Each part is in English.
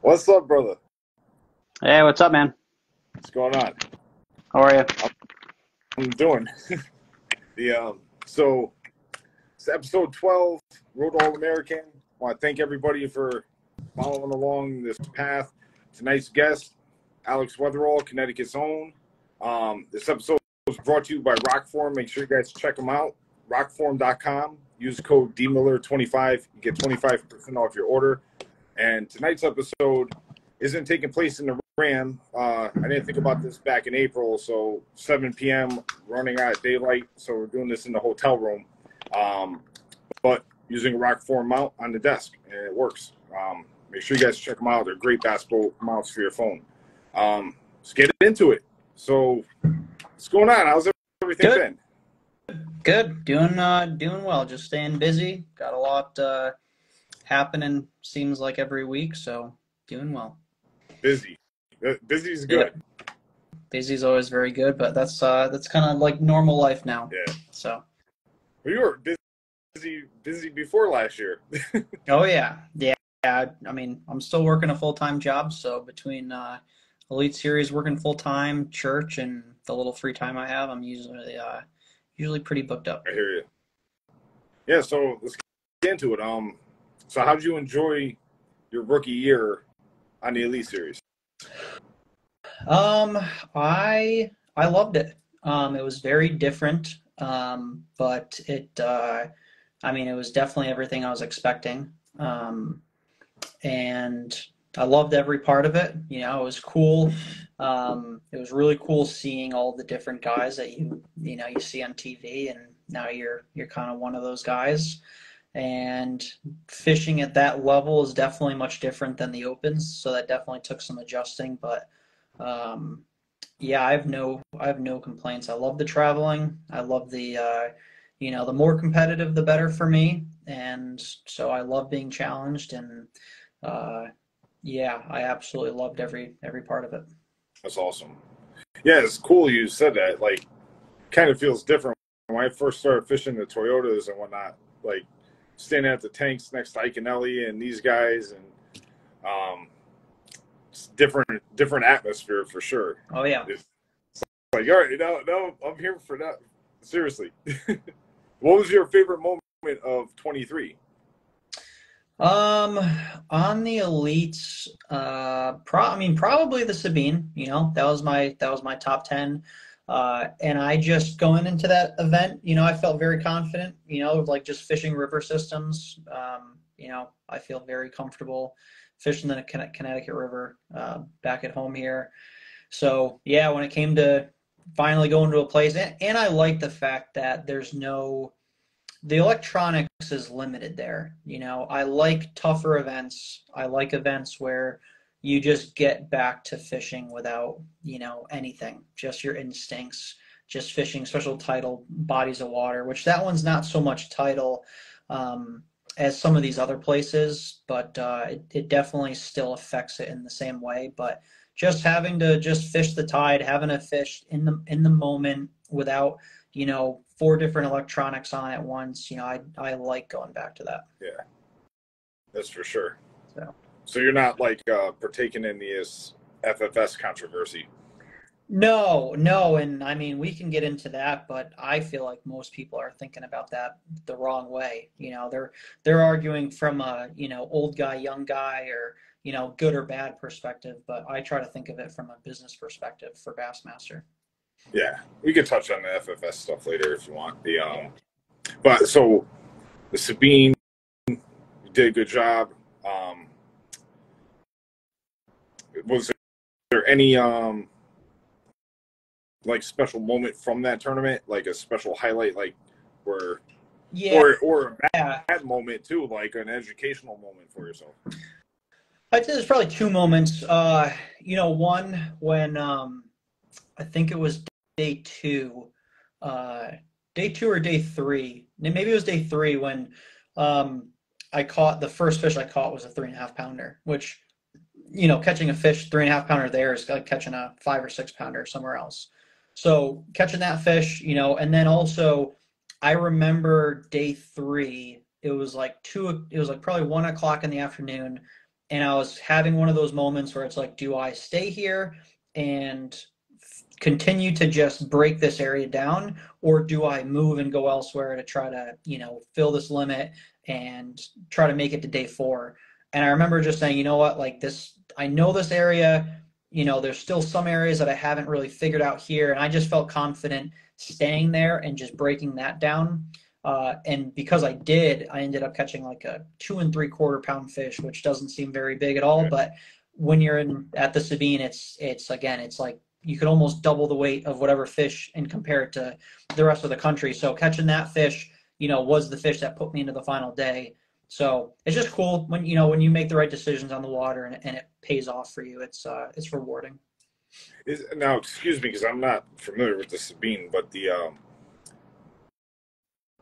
What's up, brother? Hey, what's up, man? What's going on? How are you? I'm doing so it's episode 12, Road All American. I want to thank everybody for following along this path. Tonight's guest, Alex Wetherell, Connecticut's own. This episode was brought to you by ROKFORM. Make sure you guys check them out. ROKFORM.com. Use code DMiller25. You get 25% off your order. And tonight's episode isn't taking place in the Ram. I didn't think about this back in April, so 7 p.m. running out of daylight, so we're doing this in the hotel room, but using a ROKFORM mount on the desk, and it works. Make sure you guys check them out. They're great basketball mounts for your phone. Let's get into it. So, what's going on? How's everything Good. been? Good. Doing well. Just staying busy. Got a lot happening, seems like every week, so doing well. Busy. Busy is good. Yeah. Busy is always very good, but that's kind of like normal life now. Yeah. So. Well, you were busy before last year. Oh yeah. I mean, I'm still working a full-time job, so between Elite Series working full-time, church, and the little free time I have, I'm usually pretty booked up. I hear you. Yeah, so let's get into it. So how did you enjoy your rookie year on the Elite Series? I loved it. It was very different, but I mean, it was definitely everything I was expecting. And I loved every part of it. You know, it was cool. It was really cool seeing all the different guys that you see on TV, and now you're kind of one of those guys. And fishing at that level is definitely much different than the opens, so that definitely took some adjusting. But yeah, I have no complaints. I love the traveling. I love the the more competitive, the better for me. And so I love being challenged, and yeah, I absolutely loved every part of it. That's awesome. Yeah, it's cool you said that. Like, kind of feels different. When I first started fishing the Toyotas and whatnot, like standing at the tanks next to Ike and Ellie and these guys, and it's different atmosphere for sure. Oh yeah. It's like, all right, now I'm here for that. Seriously. What was your favorite moment of 23? On the elites, I mean, probably the Sabine. You know, that was my top 10. And I just going into that event, I felt very confident. Like just fishing river systems. I feel very comfortable fishing the Connecticut River back at home here. So yeah, when it came to finally going to a place, and I like the fact that the electronics is limited there. I like tougher events. I like events where you just get back to fishing without, anything, just your instincts, just fishing special tidal bodies of water, which that one's not so much tidal as some of these other places, but it definitely still affects it in the same way. But just having to just fish the tide, having to fish in the moment without, four different electronics on at once, I like going back to that. Yeah, that's for sure. So you're not like partaking in this FFS controversy? No, and I mean we can get into that, but I feel like most people are thinking about that the wrong way. They're arguing from a old guy, young guy, or good or bad perspective, but I try to think of it from a business perspective for Bassmaster. Yeah, we could touch on the FFS stuff later if you want. But so the Sabine, you did a good job. Was there any like special moment from that tournament, like a special highlight, like where, yeah, or a bad moment too, like an educational moment for yourself? I'd say there's probably two moments. One when I think it was day two or day three. Maybe it was day three when I caught the first fish I caught was a 3.5 pounder, which, catching a fish 3.5 pounder there is like catching a 5 or 6 pounder somewhere else. So catching that fish, and then also I remember day three, it was like probably 1 o'clock in the afternoon. and I was having one of those moments where it's like, do I stay here and continue to just break this area down, or do I move and go elsewhere to try to, fill this limit and try to make it to day 4? And I remember just saying, you know what, like this, I know this area, there's still some areas that I haven't really figured out here. And I just felt confident staying there and just breaking that down. And because I did, I ended up catching like a 2 3/4 pound fish, which doesn't seem very big at all. But when you're at the Sabine, it's like you could almost double the weight of whatever fish and compare it to the rest of the country. So catching that fish, was the fish that put me into the final day. So it's just cool when you make the right decisions on the water and it pays off for you. It's rewarding. Now, excuse me, because I'm not familiar with the Sabine, but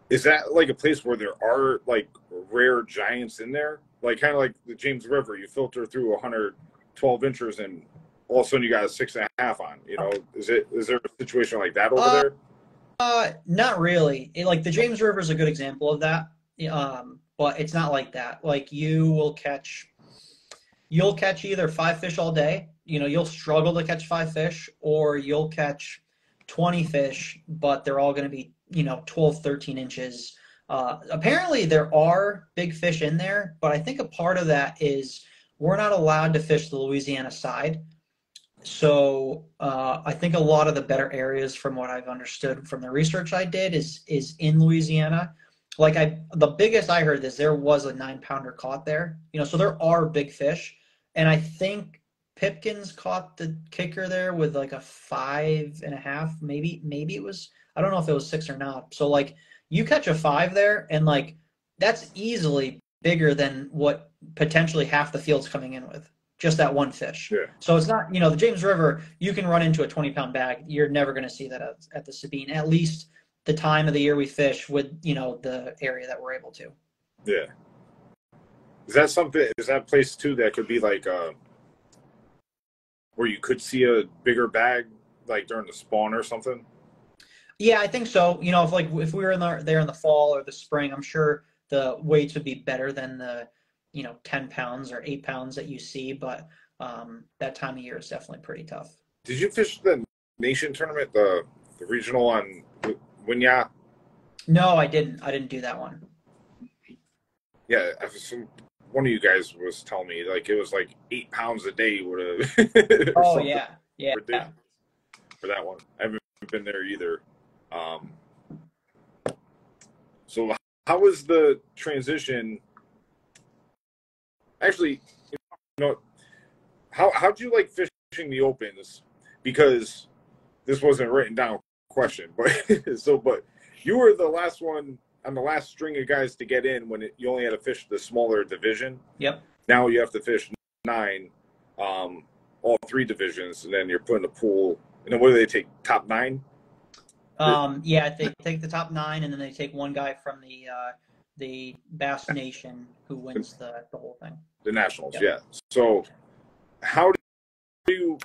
is that like a place where there are like rare giants in there? Like kind of like the James River, you filter through 112 inches and all of a sudden you got a 6.5 on, is there a situation like that over there? Not really. Like the James River is a good example of that. But it's not like that. Like you'll catch either 5 fish all day. You'll struggle to catch 5 fish, or you'll catch 20 fish, but they're all going to be, 12, 13 inches. Apparently there are big fish in there, but I think a part of that is we're not allowed to fish the Louisiana side. So I think a lot of the better areas, from what I've understood from the research I did, is in Louisiana. Like the biggest I heard is there was a 9-pounder caught there. So there are big fish, and I think Pipkins caught the kicker there with like a 5.5, maybe it was. I don't know if it was 6 or not. So like you catch a 5 there, and like that's easily bigger than what potentially half the field's coming in with. Just that one fish. Yeah. So it's not, the James River, you can run into a 20-pound bag. You're never going to see that at the Sabine, at least the time of the year we fish with, the area that we're able to. Yeah. Is that place too that could be like where you could see a bigger bag like during the spawn or something? Yeah, I think so. If we were there in the fall or the spring, I'm sure the weights would be better than the 10 pounds or 8 pounds that you see, but that time of year is definitely pretty tough. Did you fish the nation tournament, the regional on Winya? No, I didn't do that one. Yeah, one of you guys was telling me like it was like 8 pounds a day would have. Oh yeah. For that one, I haven't been there either. So how was the transition? Actually, how'd you like fishing the opens? Because this wasn't a written down question, but but you were the last one on the last string of guys to get in when you only had to fish the smaller division. Yep. Now you have to fish 9, all 3 divisions, and then you're put in a pool. And then what do they take? Top 9? Yeah, they take the top 9, and then they take one guy from the Bass Nation who wins the whole thing. The Nationals, yep. Yeah. So how do you,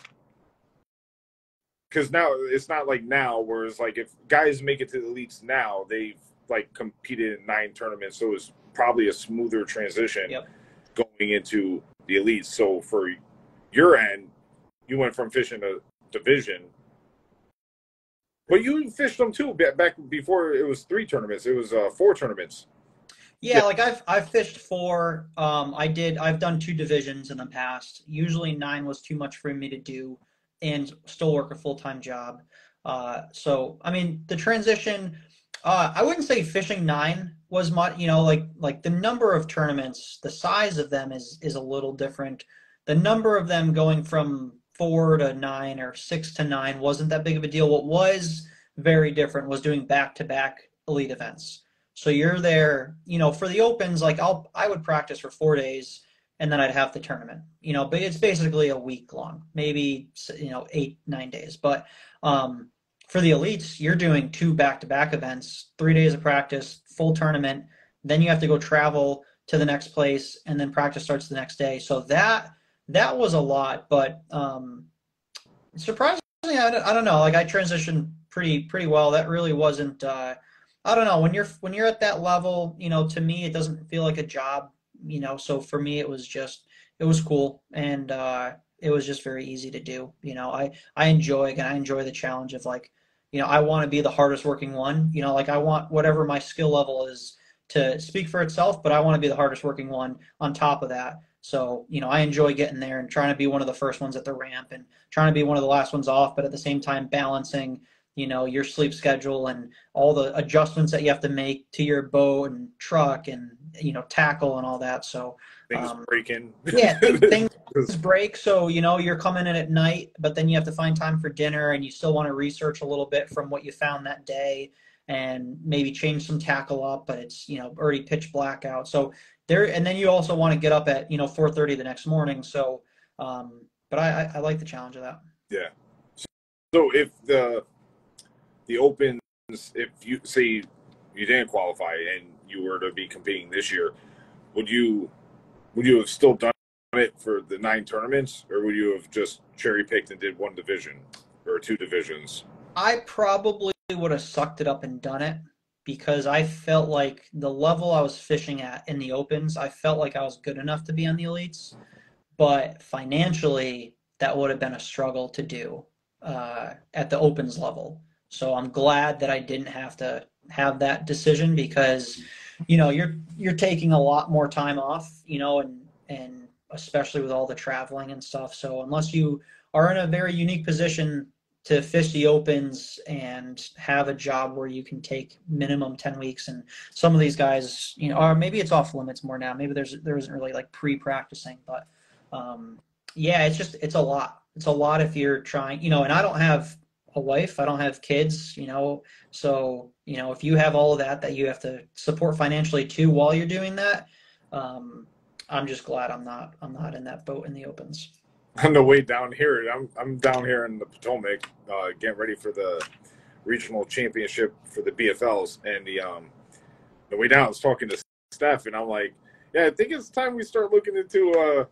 because now it's not like now, whereas like if guys make it to the elites now, they've like competed in 9 tournaments, so it's probably a smoother transition yep. going into the elites. So for your end, you went from fishing a division, but you fished them too back before it was 3 tournaments. It was 4 tournaments. Yeah, like I've fished 4. I've done 2 divisions in the past. Usually 9 was too much for me to do and still work a full-time job. So I mean the transition, I wouldn't say fishing 9 was much, like the number of tournaments, the size of them is a little different. The number of them going from 4 to 9 or 6 to 9 wasn't that big of a deal. What was very different was doing back-to-back elite events. So you're there, for the opens, like I would practice for 4 days and then I'd have the tournament, but it's basically a week long, maybe, 8, 9 days. But for the elites, you're doing 2 back-to-back events, 3 days of practice, full tournament. Then you have to go travel to the next place and then practice starts the next day. So that was a lot, but surprisingly, I don't know, like I transitioned pretty well. That really wasn't, I don't know, when you're at that level, to me, it doesn't feel like a job, so for me, it was it was cool, and it was just very easy to do. I enjoy again. I enjoy the challenge of like, I want to be the hardest working one. Like I want whatever my skill level is to speak for itself, but I want to be the hardest working one on top of that. So, I enjoy getting there and trying to be one of the first ones at the ramp and trying to be one of the last ones off, but at the same time balancing, your sleep schedule and all the adjustments that you have to make to your boat and truck and, tackle and all that. So, Things breaking. yeah, things break. So, you're coming in at night, but then you have to find time for dinner and you still want to research a little bit from what you found that day and maybe change some tackle up, but it's, already pitch black out. So there, and then you also want to get up at, 4:30 the next morning. So, but I like the challenge of that. Yeah. So if the Opens, if you say you didn't qualify and you were to be competing this year, would you have still done it for the 9 tournaments, or would you have just cherry picked and did one division or 2 divisions? I probably would have sucked it up and done it because I felt like the level I was fishing at in the Opens, I felt like I was good enough to be on the elites, but financially that would have been a struggle to do at the Opens level. So I'm glad that I didn't have to have that decision because, you're taking a lot more time off, and especially with all the traveling and stuff. So unless you are in a very unique position to fish the Opens and have a job where you can take minimum 10 weeks, and some of these guys, or maybe it's off limits more now. Maybe there isn't really like pre-practicing, but yeah, it's a lot. It's a lot if you're trying, and I don't have a wife, I don't have kids, so, if you have all of that you have to support financially too while you're doing that, I'm just glad I'm not in that boat in the Opens. On the way down here, I'm down here in the Potomac, getting ready for the regional championship for the BFLs, and the way down I was talking to Steph, and I'm like, yeah, I think it's time we start looking into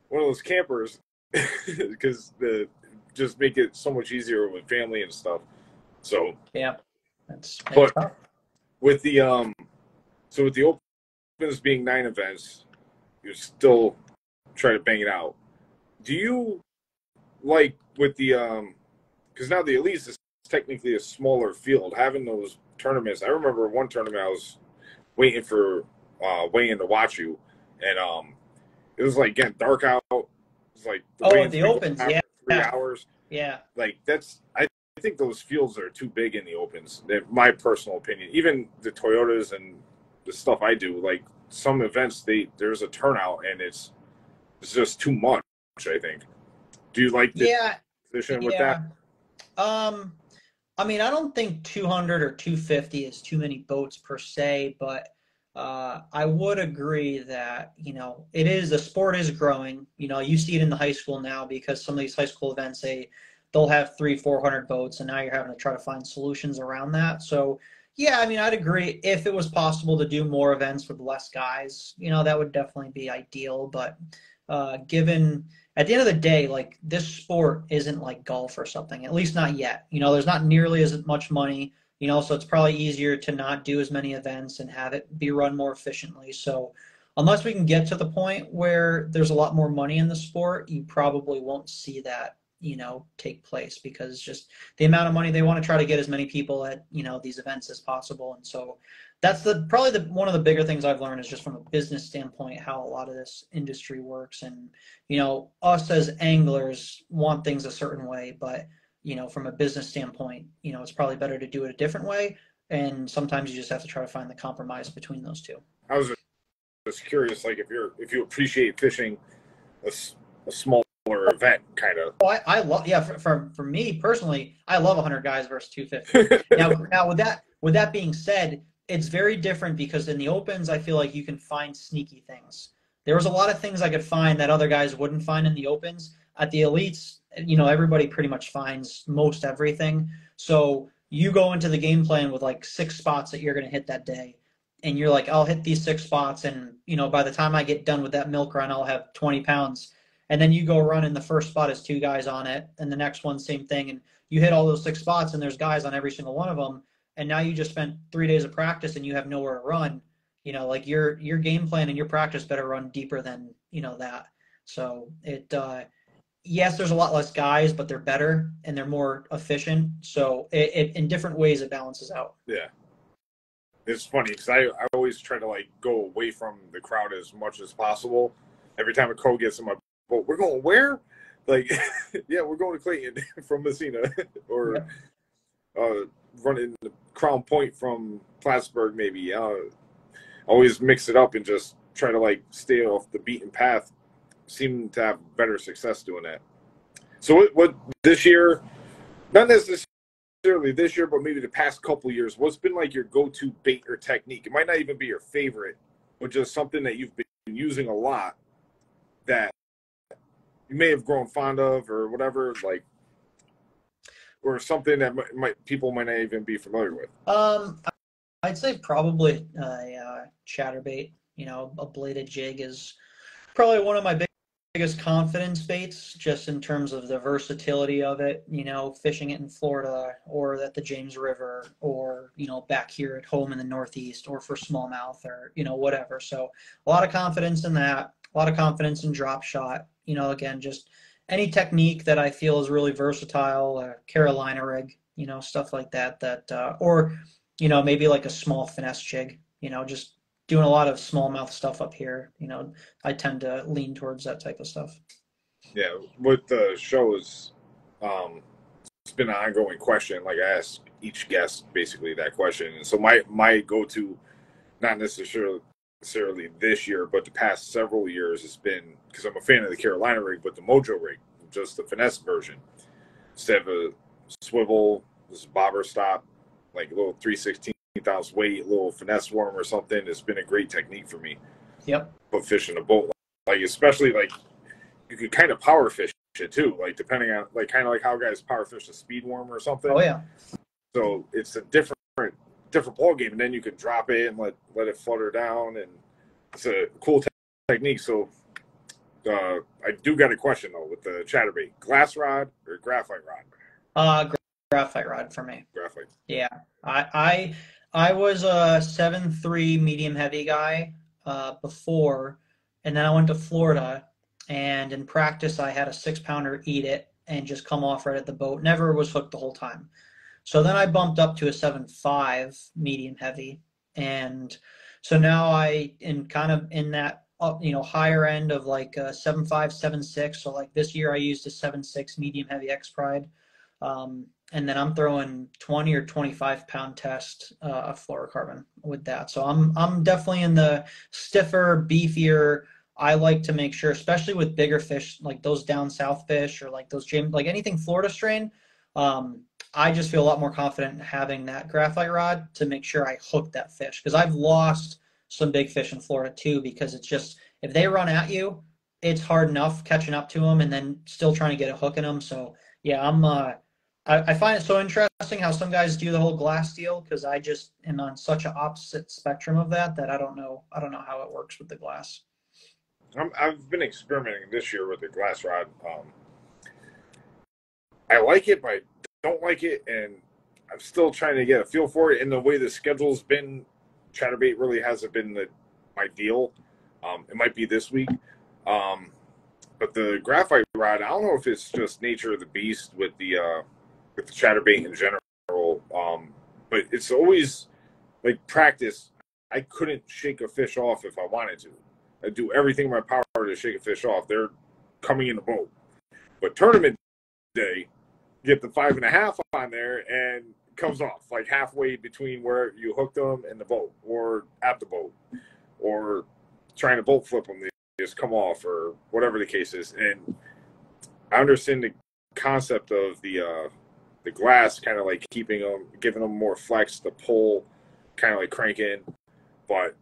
one of those campers because just make it so much easier with family and stuff. So yeah, that's but tough. With the so with the Opens being 9 events, you still try to bang it out. Do you like with the because now the elites is technically a smaller field, having those tournaments? I remember one tournament I was waiting for weigh-in to watch you, and it was like getting dark out. It was like The Opens, yeah, 3 hours. Yeah, Like I think those fields are too big in the Opens. My personal opinion. Even the Toyotas and the stuff I do, like some events, there's a turnout and it's just too much, I think. Do you like the position with that? I mean, I don't think 200 or 250 is too many boats per se, but I would agree that, the sport is growing. You see it in the high school now because some of these high school events, they'll have 300-400 boats, and now you're having to try to find solutions around that. So, yeah, I mean, I'd agree if it was possible to do more events with less guys, that would definitely be ideal. But given at the end of the day, like this sport isn't like golf or something, at least not yet. There's not nearly as much money, so it's probably easier to not do as many events and have it be run more efficiently. So unless we can get to the point where there's a lot more money in the sport, you probably won't see that, take place because just the amount of money they want to try to get as many people at, these events as possible. And so that's probably one of the bigger things I've learned is just from a business standpoint, how a lot of this industry works. And, us as anglers want things a certain way, but, from a business standpoint, it's probably better to do it a different way. And sometimes you just have to try to find the compromise between those two. I was just curious, like if you appreciate fishing a smaller event, kind of. Well, I love, yeah, for me personally, I love 100 guys versus 250. Now with that being said, it's very different because in the Opens, I feel like you can find sneaky things. There was a lot of things I could find that other guys wouldn't find in the Opens. At the elites, everybody pretty much finds most everything. So you go into the game plan with like 6 spots that you're going to hit that day. And you're like, I'll hit these 6 spots. And, by the time I get done with that milk run, I'll have 20 pounds. And then you go run and the first spot is 2 guys on it. And the next one, same thing. And you hit all those 6 spots and there's guys on every single one of them. And now you just spent 3 days of practice and you have nowhere to run. Like your game plan and your practice better run deeper than, that. So yes, there's a lot less guys, but they're better and they're more efficient. So it in different ways it balances out. Yeah. It's funny because I always try to like go away from the crowd as much as possible. Every time a co gets in my boat, we're going where? Like, yeah, we're going to Clayton from Messina, or running Crown Point from Plattsburgh, maybe. Always mix it up and just try to like stay off the beaten path. Seem to have better success doing that. So what this year? Not necessarily this year, but maybe the past couple years, what's been like your go-to bait or technique? It might not even be your favorite, but just something that you've been using a lot that you may have grown fond of or whatever, like, or something that people might not even be familiar with. I'd say probably chatterbait. A bladed jig is probably one of my biggest confidence baits, just in terms of the versatility of it, fishing it in Florida or at the James River, or, back here at home in the Northeast, or for smallmouth, or, whatever. So a lot of confidence in that, a lot of confidence in drop shot, again, just any technique that I feel is really versatile, Carolina rig, stuff like that, or, maybe like a small finesse jig, just doing a lot of smallmouth stuff up here. I tend to lean towards that type of stuff. Yeah, with the shows, it's been an ongoing question. Like, I ask each guest basically that question, and so my go-to, not necessarily this year, but the past several years, has been, because I'm a fan of the Carolina rig, but the Mojo rig, just the finesse version. Instead of a swivel, this bobber stop, like a little 3/16 weight, little finesse worm or something. It's been a great technique for me. Yep. Put fish in a boat, like, especially like you could kind of power fish it too, like depending on, like, kind of like how guys power fish a speed worm or something. Oh yeah. So it's a different ball game, and then you can drop it and let it flutter down, and it's a cool technique. So I do got a question though with the chatterbait: glass rod or graphite rod? Graphite rod for me. Graphite. Yeah, I was a 7.3 medium heavy guy before, and then I went to Florida, and in practice I had a 6-pounder eat it and just come off right at the boat. Never was hooked the whole time. So then I bumped up to a 7.5 medium heavy, and so now I am kind of in that higher end of like a 7.5, 7.6. So like this year I used a 7.6 medium heavy X Pride. And then I'm throwing 20 or 25-pound test of fluorocarbon with that. So I'm definitely in the stiffer, beefier. I like to make sure, especially with bigger fish like those down south fish, or like those James, like anything Florida strain. I just feel a lot more confident having that graphite rod to make sure I hook that fish, because I've lost some big fish in Florida too, because it's just, if they run at you, it's hard enough catching up to them and then still trying to get a hook in them. So yeah, I find it so interesting how some guys do the whole glass deal, because I just am on such an opposite spectrum of that I don't know how it works with the glass. I've been experimenting this year with the glass rod. I like it, but I don't like it, and I'm still trying to get a feel for it. And the way the schedule's been, chatterbait really hasn't been my deal. It might be this week. But the graphite rod, I don't know if it's just nature of the beast with the chatterbait in general. But it's always like practice. I couldn't shake a fish off if I wanted to. I do everything in my power to shake a fish off. They're coming in the boat. But tournament day, get the 5.5 on there and it comes off like halfway between where you hooked them and the boat, or at the boat, or trying to boat flip them. They just come off, or whatever the case is. And I understand the concept of the glass, kind of like keeping them, giving them more flex, the pull, kind of like cranking. But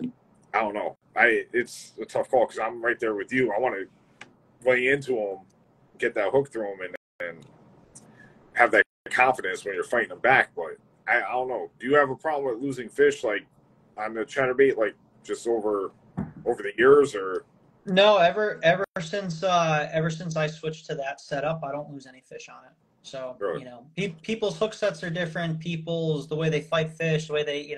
I don't know. It's a tough call, because I'm right there with you. I want to lay into them, get that hook through them, and have that confidence when you're fighting them back. But I don't know. Do you have a problem with losing fish, like on the chatterbait, like just over the years, or? No, ever since I switched to that setup, I don't lose any fish on it. So, Really? People's hook sets are different. The way they fight fish, the way they,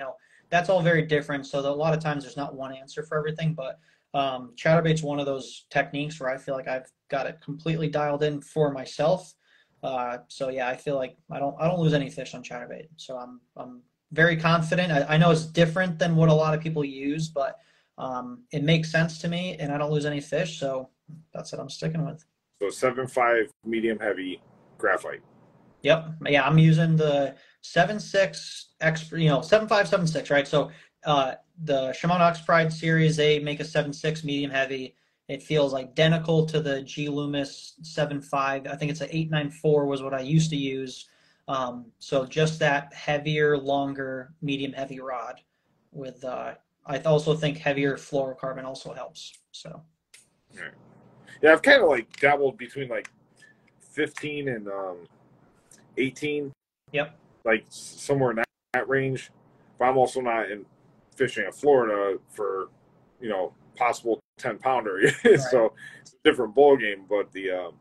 that's all very different. So a lot of times there's not one answer for everything. But Chatterbait's one of those techniques where I feel like I've got it completely dialed in for myself. So yeah, I feel like I don't lose any fish on chatterbait. So I'm very confident. I know it's different than what a lot of people use, but it makes sense to me, and I don't lose any fish. So that's what I'm sticking with. So 7.5 medium heavy graphite. Yep. Yeah, I'm using the 7.6 X, 7.5, 7.6, right? So the Shimano X Pride series, they make a 7.6 medium heavy. It feels identical to the G Loomis 7.5. I think it's a 894 was what I used to use. So just that heavier, longer, medium heavy rod with I also think heavier fluorocarbon also helps. So Right. Yeah, I've kind of like dabbled between like 15 and 18. yep. Like somewhere in that range. But I'm also not in fishing in Florida for, possible 10-pounder. Right. So it's a different ball game. But the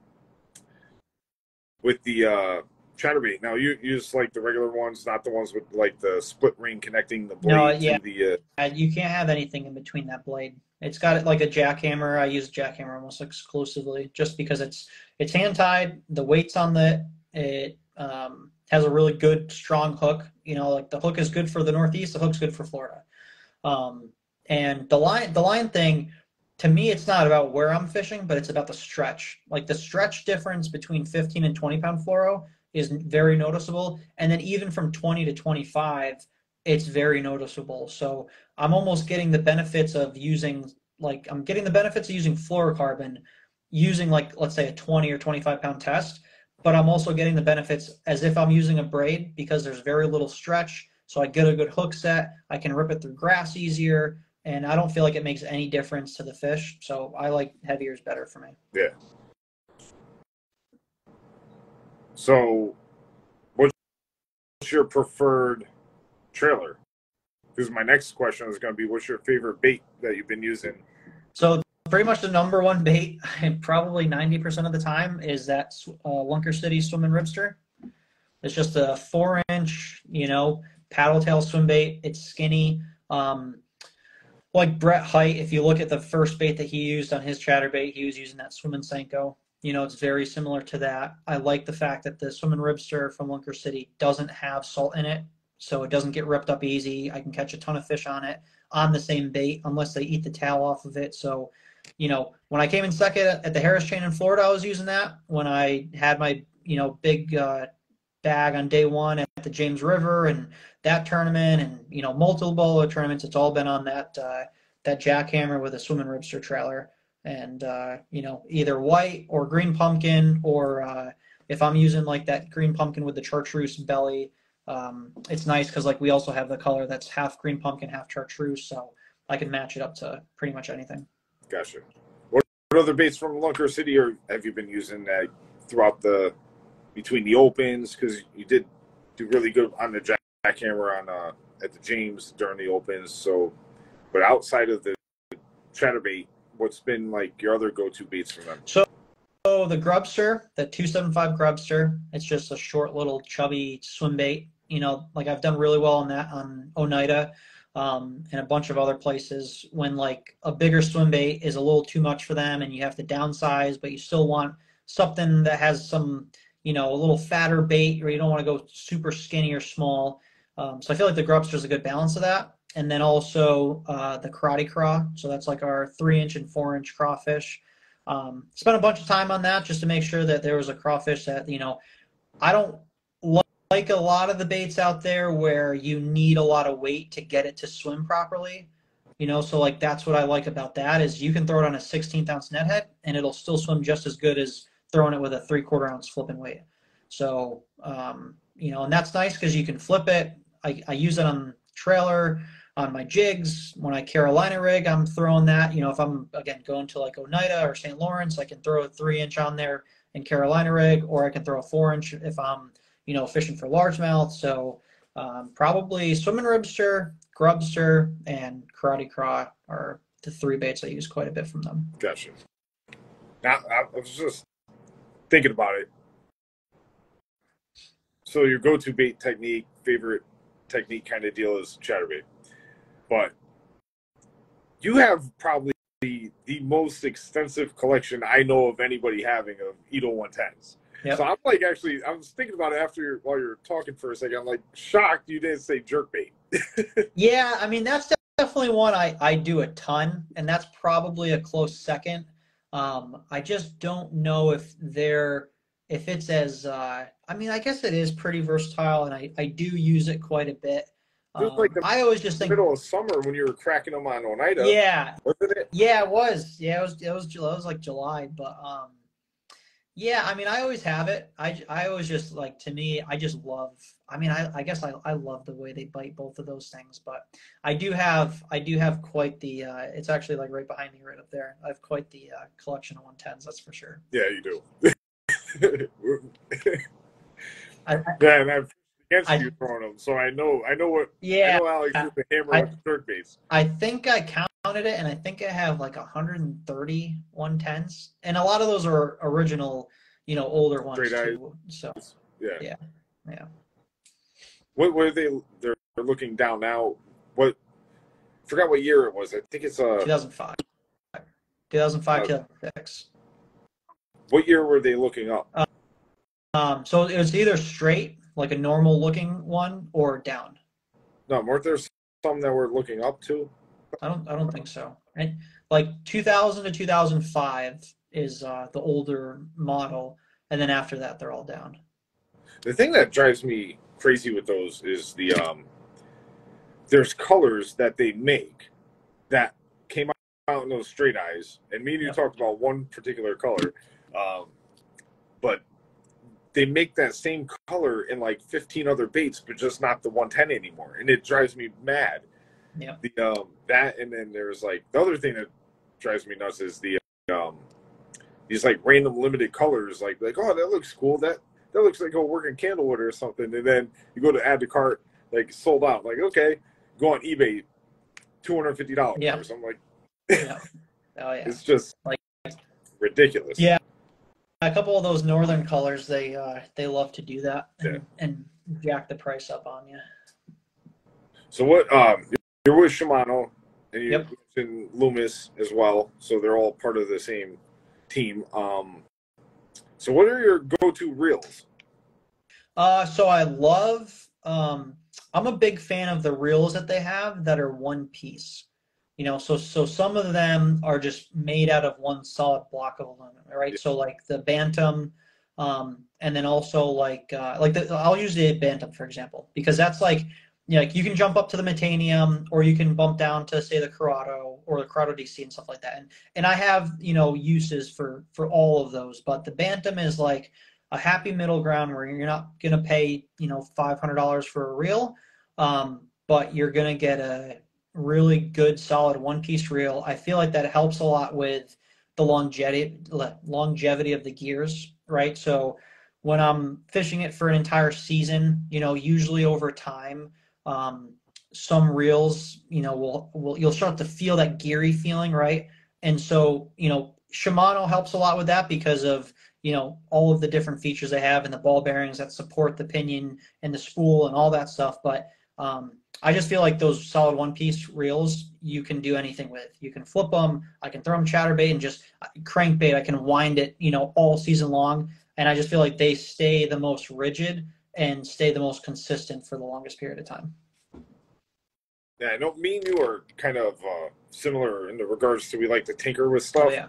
with the chatterbait, now you use like the regular ones, not the ones with like the split ring connecting the No, blade yeah, to the. you can't have anything in between that blade. It's got it like a jackhammer. I use jackhammer almost exclusively just because it's hand tied. The weight's on it has a really good strong hook. Like the hook is good for the Northeast. The hook's good for Florida. Um, and the line thing, to me, it's not about where I'm fishing, but it's about the stretch. Like the stretch difference between 15 and 20-pound fluoro is very noticeable, and then even from 20 to 25, it's very noticeable. So I'm almost getting the benefits of using fluorocarbon, using like let's say a 20 or 25-pound test, but I'm also getting the benefits as if I'm using a braid because there's very little stretch. So I get a good hook set. I can rip it through grass easier, and I don't feel like it makes any difference to the fish. So I like heavier is better for me. Yeah. So, what's your preferred trailer? Because my next question is going to be, what's your favorite bait that you've been using? So pretty much the number one bait, probably 90% of the time, is that Lunker City Swim and Ribster. It's just a 4-inch, paddle tail swim bait. It's skinny. Like Brett Height, if you look at the first bait that he used on his chatterbait, he was using that Swim and Senko. It's very similar to that. I like the fact that the Swim and Ribster from Lunker City doesn't have salt in it, so it doesn't get ripped up easy. I can catch a ton of fish on it on the same bait unless they eat the tail off of it. So, when I came in second at the Harris chain in Florida, I was using that. When I had my, big bag on day one at the James River and that tournament and multiple tournaments, it's all been on that jackhammer with a Swim and Ribster trailer, and either white or green pumpkin, or if I'm using like that green pumpkin with the chartreuse belly, it's nice because like we also have the color that's half green pumpkin, half chartreuse, so I can match it up to pretty much anything. Gotcha. What other baits from Lunker City have you been using throughout between the opens? Because you did do really good on the jackhammer at the James during the opens. So, but outside of the chatterbait, what's been like your other go-to baits from them? So the Grubster, the 275 Grubster, it's just a short little chubby swim bait. Like I've done really well on that on Oneida, and a bunch of other places when like a bigger swim bait is a little too much for them and you have to downsize, but you still want something that has some, a little fatter bait, or you don't want to go super skinny or small. So I feel like the Grubster is a good balance of that. And then also the Karate Craw. So that's like our 3-inch and 4-inch crawfish. Spent a bunch of time on that just to make sure that there was a crawfish that, I don't like a lot of the baits out there where you need a lot of weight to get it to swim properly. So like that's what I like about that is you can throw it on a 16th ounce net head and it'll still swim just as good as throwing it with a 3/4 ounce flipping weight. So, and that's nice because you can flip it. I use it on trailer, on my jigs. When I Carolina rig, I'm throwing that. If I'm, again, going to like Oneida or St. Lawrence, I can throw a 3-inch on there in Carolina rig, or I can throw a 4-inch if I'm, fishing for largemouth. So probably Swim and Ribster, Grubster, and Karate Craw are the 3 baits I use quite a bit from them. Gotcha. Now, I was just thinking about it. So your go-to bait technique, favorite technique kind of deal is chatterbait. But you have probably the the most extensive collection I know of anybody having of Edo 110s. Yep. So I'm like, actually, I was thinking about it while you were talking for a second. I'm like shocked you didn't say jerkbait. Yeah, I mean that's definitely one I do a ton, and that's probably a close second. I just don't know if it's as I mean I guess it is pretty versatile, and I do use it quite a bit. It was like the I always just think middle of summer when you were cracking them on Oneida. yeah, Wasn't it? yeah, it was. Yeah, it was like July, but yeah, I mean, I always have it. I always just like, to me, I just love. I mean, I guess I love the way they bite both of those things. But I do have quite the. It's actually like right behind me, right up there. I have quite the collection of 110s. That's for sure. Yeah, you do. I, Yeah, and I've against I you throwing them, so I know what. yeah. I know Alex with the hammer I with the jerkbaits. I think I counted it, and I think I have like 130 110s, and a lot of those are original, older ones Straight eyes. too. So Yeah. yeah. What were they? They're looking down now. What? Forgot what year it was. I think it's 2005, 2006. What year were they looking up? So it was either straight, like a normal looking one, or down. No, weren't there some that were looking up too? I don't think so. And like 2000 to 2005 is the older model, and then after that they're all down. The thing that drives me crazy with those is there's colors that they make that came out in those straight eyes, and me and you Yep. talked about one particular color, but they make that same color in like 15 other baits, but just not the 110 anymore, and it drives me mad. Yeah. That, and then there's like the other thing that drives me nuts is these like random limited colors, like oh, that looks cool, that looks like a working candlewood or something, and then you go to add to cart, like sold out, like okay, go on eBay, $250. Yeah. Or something like. Yeah. Oh yeah. It's just like ridiculous. Yeah. A couple of those northern colors, they love to do that and jack the price up on you. So what? You're with Shimano, and you Yep. mentioned Loomis as well. So they're all part of the same team. So what are your go-to reels? So I love. I'm a big fan of the reels that they have that are one piece. So some of them are just made out of one solid block of aluminum, right? So like the Bantam, and then also I'll use the Bantam for example, because that's like you can jump up to the Metanium, or you can bump down to say the Corrado or the Corrado DC and stuff like that. And I have uses for all of those, but the Bantam is like a happy middle ground where you're not gonna pay $500 for a reel, but you're gonna get a really good solid one-piece reel. I feel like that helps a lot with the longevity of the gears, right? So when I'm fishing it for an entire season, usually over time, some reels, you'll start to feel that geary feeling, right? And so, Shimano helps a lot with that because of, all of the different features they have and the ball bearings that support the pinion and the spool and all that stuff. But I just feel like those solid one-piece reels, you can do anything with. You can flip them. I can throw them chatterbait and just crankbait. I can wind it, all season long. And I just feel like they stay the most rigid and stay the most consistent for the longest period of time. Yeah, I know me and you are kind of similar in the regards to we like to tinker with stuff. Oh, yeah.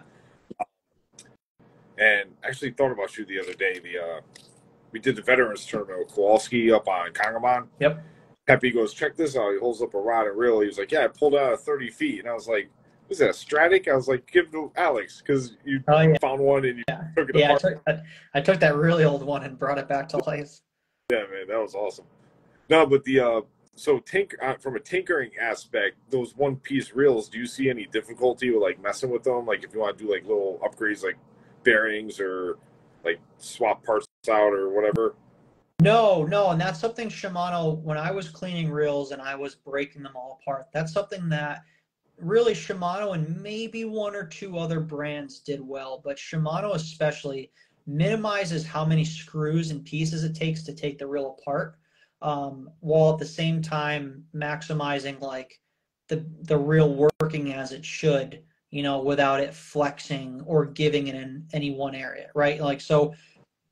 And I actually thought about you the other day. We did the veterans tournament with Kowalski up on Congamon. Yep. Pepe goes, check this out. He holds up a rod and reel. He was like, yeah, I pulled out at 30 feet. And I was like, was that a Stratic? I was like, give it to Alex because you found one and you took it apart. I took that really old one and brought it back to life. Yeah, man, that was awesome. No, but from a tinkering aspect, those one-piece reels, do you see any difficulty with like messing with them? Like if you want to do like little upgrades like bearings or like swap parts out or whatever? No, and that's something Shimano, when I was cleaning reels and I was breaking them all apart, that's something that really Shimano and maybe one or two other brands did well, but Shimano especially minimizes how many screws and pieces it takes to take the reel apart, while at the same time maximizing like the reel working as it should, without it flexing or giving it in any one area, right? Like, so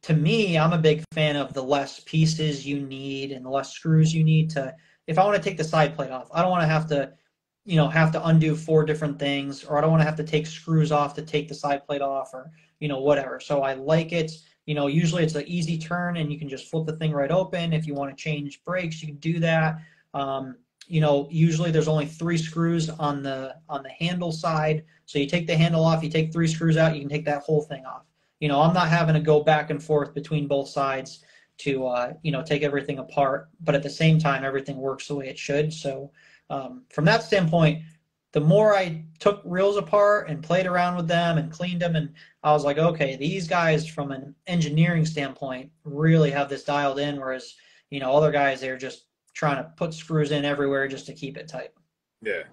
to me, I'm a big fan of the less pieces you need and the less screws you need to, if I want to take the side plate off, I don't want to have to undo 4 different things, or I don't want to have to take screws off to take the side plate off, or, whatever. So I like it. Usually it's an easy turn and you can just flip the thing right open. If you want to change brakes, you can do that. Usually there's only 3 screws on the handle side. So you take the handle off, you take 3 screws out, you can take that whole thing off. I'm not having to go back and forth between both sides to, take everything apart. But at the same time, everything works the way it should. So from that standpoint, the more I took reels apart and played around with them and cleaned them, and I was like, okay, these guys from an engineering standpoint really have this dialed in, whereas, other guys, they're just trying to put screws in everywhere just to keep it tight. Yeah.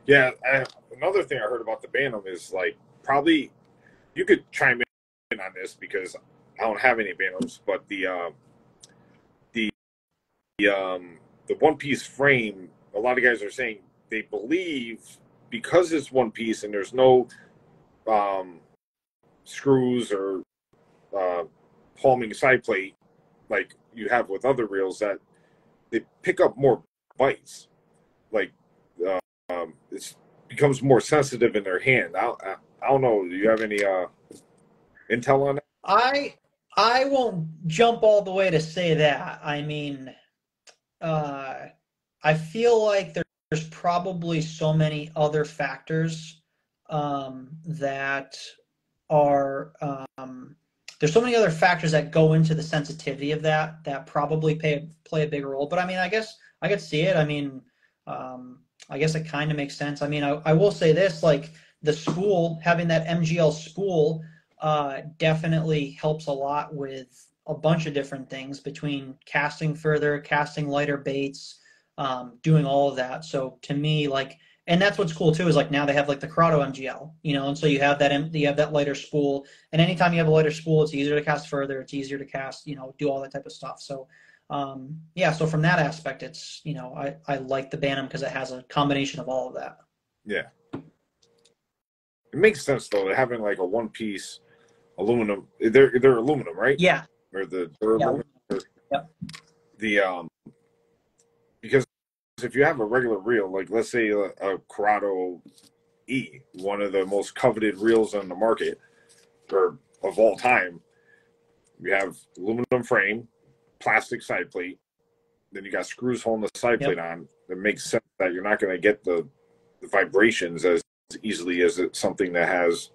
Yeah. Another thing I heard about the Bantam is, like, probably you could chime in on this because I don't have any Bantams, but the one piece frame, a lot of guys are saying they believe because it's one piece and there's no screws or palming side plate like you have with other reels, that they pick up more bites. Like it becomes more sensitive in their hand. I don't know. Do you have any intel on that? I won't jump all the way to say that. I mean, I feel like there's probably so many other factors that are there's so many other factors that go into the sensitivity of that probably play a big role. But I mean, I guess I could see it. I mean, I guess it kind of makes sense. I mean, I will say this, like the spool, having that MGL spool definitely helps a lot with a bunch of different things, between casting further, casting lighter baits, doing all of that. So to me, like, and that's what's cool too, is like now they have like the Corrado MGL, and so you have that lighter spool, and anytime you have a lighter spool, it's easier to cast further, it's easier to cast, do all that type of stuff. So yeah, so from that aspect, it's, I like the Bantam because it has a combination of all of that. Yeah. It makes sense though, having like a one piece aluminum. They're aluminum, right? Yeah. Or they're Yeah. aluminum. Yep. The because if you have a regular reel, like let's say a Corrado E, one of the most coveted reels on the market or of all time, you have aluminum frame, plastic side plate, then you got screws holding the side plate on. It makes sense that you're not going to get the vibrations as easily as it's something that has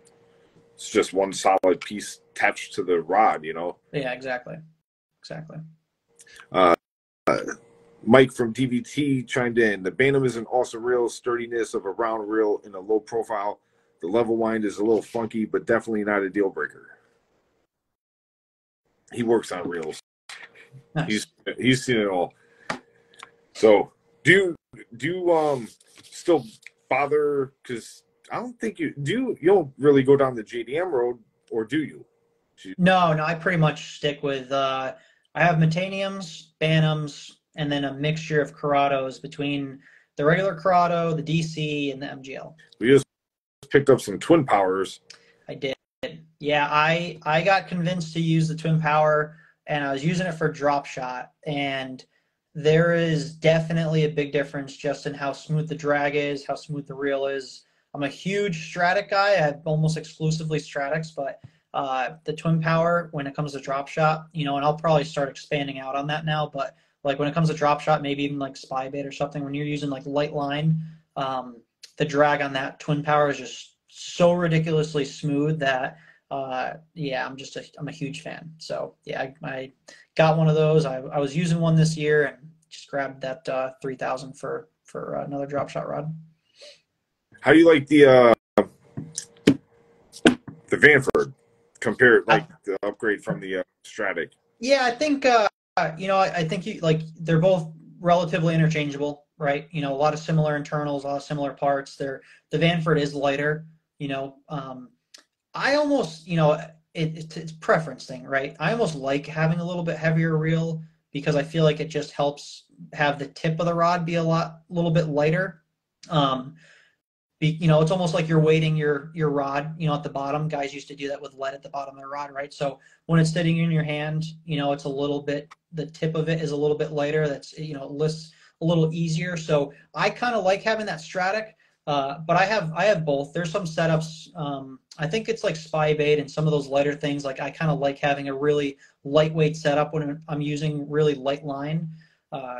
it's just one solid piece attached to the rod, Yeah, exactly. Mike from DVT chimed in. The Bantam is an awesome reel, sturdiness of a round reel in a low profile. The level wind is a little funky, but definitely not a deal breaker. He works on reels. Nice. He's seen it all. So do you still bother, because I don't think you don't really go down the JDM road, or do you? No, I pretty much stick with I have Metaniums, Bantams, and then a mixture of Corrados between the regular Corrado, the DC, and the MGL. We just picked up some twin powers. I did. Yeah, I got convinced to use the twin power, and I was using it for drop shot, and there is definitely a big difference just in how smooth the drag is, how smooth the reel is. I'm a huge Stratic guy. I have almost exclusively Stratics, but the twin power, when it comes to drop shot, and I'll probably start expanding out on that now, but like when it comes to drop shot, maybe even like spy bait or something, when you're using like light line, the drag on that twin power is just so ridiculously smooth that yeah, I'm a huge fan. So yeah, I got one of those. I was using one this year and just grabbed that 3000 for another drop shot rod. How do you like the Vanford compared, like the upgrade from the Stratic? Yeah, I think I think they're both relatively interchangeable, right? A lot of similar internals, a lot of similar parts. The Vanford is lighter. I almost, it's preference thing, right? I almost like having a little bit heavier reel because I feel like it just helps have the tip of the rod be a little bit lighter. it's almost like you're weighting your rod, at the bottom. Guys used to do that with lead at the bottom of their rod, right? So when it's sitting in your hand, it's a little bit, the tip of it is a little bit lighter. That's, it lists a little easier. So I kind of like having that Stratic, but I have both. There's some setups. I think it's like spy bait and some of those lighter things. Like I kind of like having a really lightweight setup when I'm using really light line.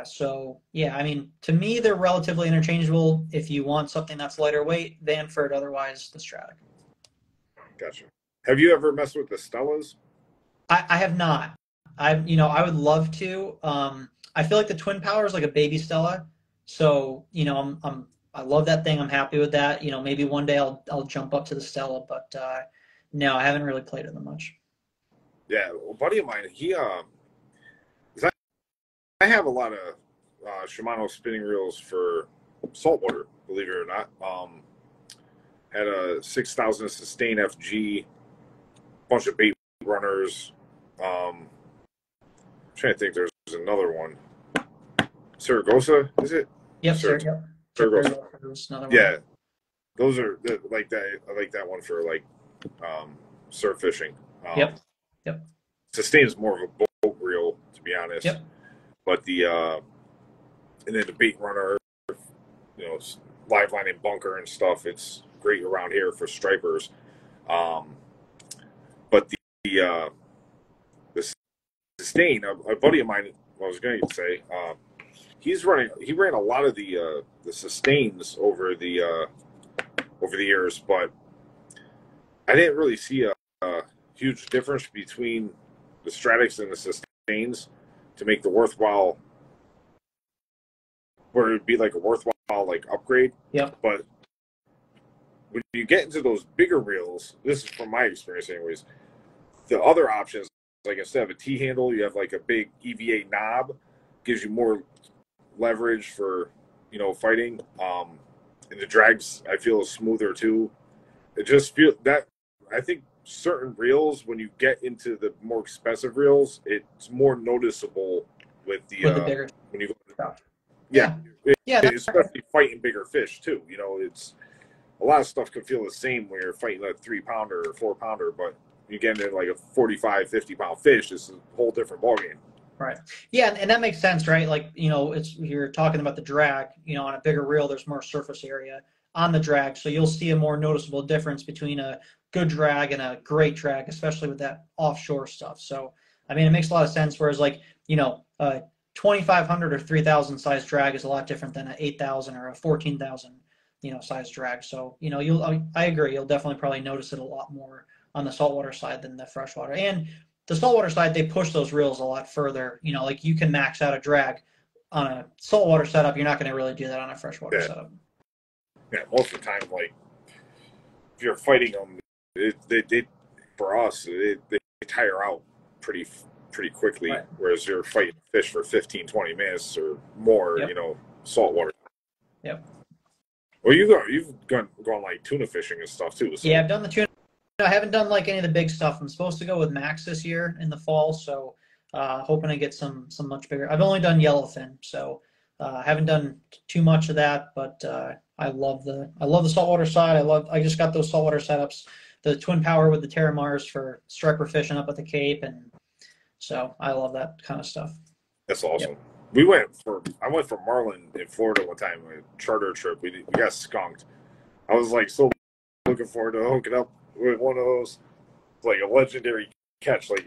So yeah, I mean, to me, they're relatively interchangeable. If you want something that's lighter weight, Vanford, otherwise the Stratic. Gotcha. Have you ever messed with the Stellas? I have not. I would love to. I feel like the Twin Power is like a baby Stella. So, I love that thing. I'm happy with that. Maybe one day I'll jump up to the Stella, but no, I haven't really played with them much. Yeah, well, a buddy of mine, I have a lot of Shimano spinning reels for saltwater, believe it or not. Had a 6,000 Sustain FG, bunch of bait runners. I'm trying to think, there's another one. Saragossa, is it? Yep, sir. Yep. Saragossa. Another one. Yeah, those are like that. I like that one for like surf fishing. Yep. Sustain is more of a boat reel, to be honest. Yep. But and then the bait runner, live line and bunker and stuff, it's great around here for stripers. But the Sustain, a buddy of mine, I was going to say, he ran a lot of the Sustains over the years, but I didn't really see a huge difference between the Stratics and the Sustains to make the worthwhile, where it'd be like a worthwhile like upgrade. Yeah. But when you get into those bigger reels, this is from my experience anyways, the other options, like instead of a T-handle, you have like a big EVA knob, gives you more leverage for, fighting. And the drags, I feel, is smoother too. It just feel that, I think certain reels, when you get into the more expensive reels, it's more noticeable with the bigger when you go yeah, especially fighting bigger fish too. It's a lot of stuff can feel the same when you're fighting a 3-pounder or 4-pounder, but you get into like a 45, 50-pound fish, it's a whole different ballgame. Right. Yeah, and that makes sense, right? Like, you're talking about the drag, on a bigger reel, there's more surface area on the drag. So you'll see a more noticeable difference between a good drag and a great drag, especially with that offshore stuff. So, I mean, it makes a lot of sense. Whereas like, a 2,500 or 3,000 size drag is a lot different than an 8,000 or a 14,000, size drag. So, I agree. You'll definitely probably notice it a lot more on the saltwater side than the freshwater. And the saltwater side, they push those reels a lot further. Like you can max out a drag on a saltwater setup. You're not going to really do that on a freshwater setup. Yeah, most of the time, like if you're fighting them, they for us, they tire out pretty quickly. Right. Whereas you're fighting fish for 15, 20 minutes or more, saltwater. Yep. Well, you've gone like tuna fishing and stuff too. So. Yeah, I've done the tuna. I haven't done like any of the big stuff. I'm supposed to go with Max this year in the fall, so hoping to get some much bigger. I've only done yellowfin, so I haven't done too much of that. But I love the saltwater side. I just got those saltwater setups, the Twin Power with the Terramars for striper fishing up at the Cape, and so I love that kind of stuff. That's awesome. Yep. I went for marlin in Florida one time, a charter trip. We got skunked. I was like so looking forward to hooking up with one of those, like a legendary catch, like